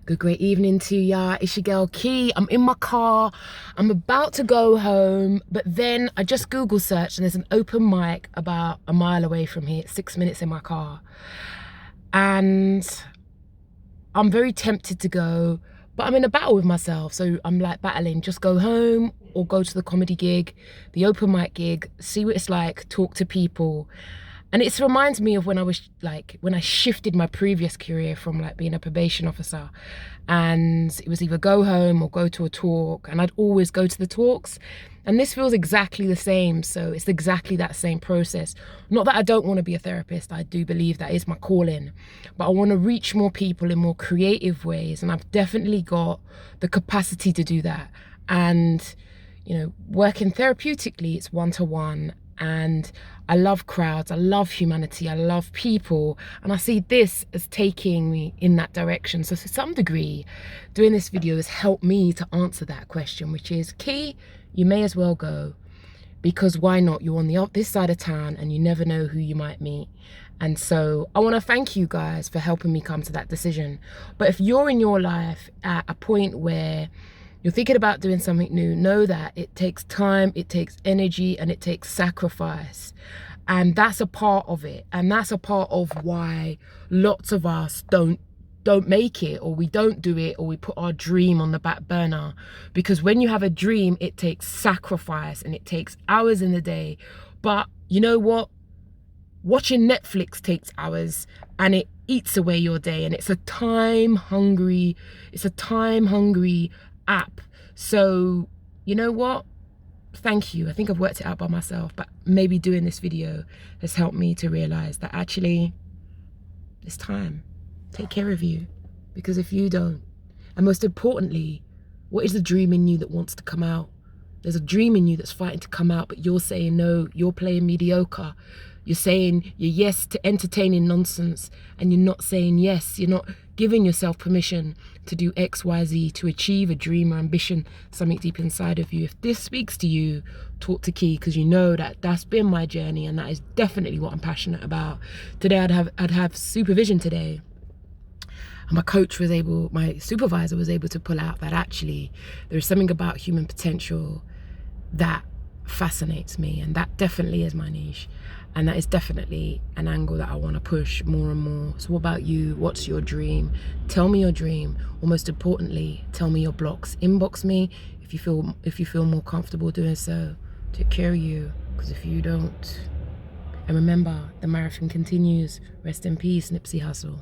Good great evening to ya. It's your girl Key. I'm in my car. I'm about to go home, but then I just Google searched and there's an open mic about a mile away from here. It's 6 minutes in my car. And I'm very tempted to go, but I'm in a battle with myself. So I'm like battling, just go home or go to the comedy gig, the open mic gig, see what it's like, talk to people. And it reminds me of when I was like, when I shifted my previous career from like being a probation officer, and it was either go home or go to a talk, and I'd always go to the talks. And this feels exactly the same. So it's exactly that same process. Not that I don't want to be a therapist. I do believe that is my calling, but I want to reach more people in more creative ways. And I've definitely got the capacity to do that. And, you know, working therapeutically, it's one-to-one. And I love crowds, I love humanity, I love people, and I see this as taking me in that direction. So to some degree, doing this video has helped me to answer that question, which is, Key, you may as well go, because why not? You're on this side of town and you never know who you might meet. And so I want to thank you guys for helping me come to that decision. But if you're in your life at a point where you're thinking about doing something new, know that it takes time, it takes energy, and it takes sacrifice. And that's a part of it. And that's a part of why lots of us don't make it, or we don't do it, or we put our dream on the back burner. Because when you have a dream, it takes sacrifice and it takes hours in the day. But you know what? Watching Netflix takes hours and it eats away your day, and it's a time hungry app. So you know what, thank you. I think I've worked it out by myself, but maybe doing this video has helped me to realize that actually it's time. Take care of you, because if you don't, and most importantly, what is the dream in you that wants to come out? There's a dream in you that's fighting to come out, but you're saying no, you're playing mediocre. You're saying you're yes to entertaining nonsense, and you're not saying yes. You're not giving yourself permission to do X, Y, Z, to achieve a dream or ambition, something deep inside of you. If this speaks to you, talk to Key, because you know that that's been my journey, and that is definitely what I'm passionate about. Today I'd have supervision today. And my supervisor was able to pull out that actually there's something about human potential that fascinates me, and that definitely is my niche, and that is definitely an angle that I want to push more and more. So what about you? What's your dream? Tell me your dream, or most importantly, tell me your blocks. Inbox me if you feel more comfortable doing so. Take care of you, because if you don't, and remember, the marathon continues. Rest in peace, Nipsey Hussle.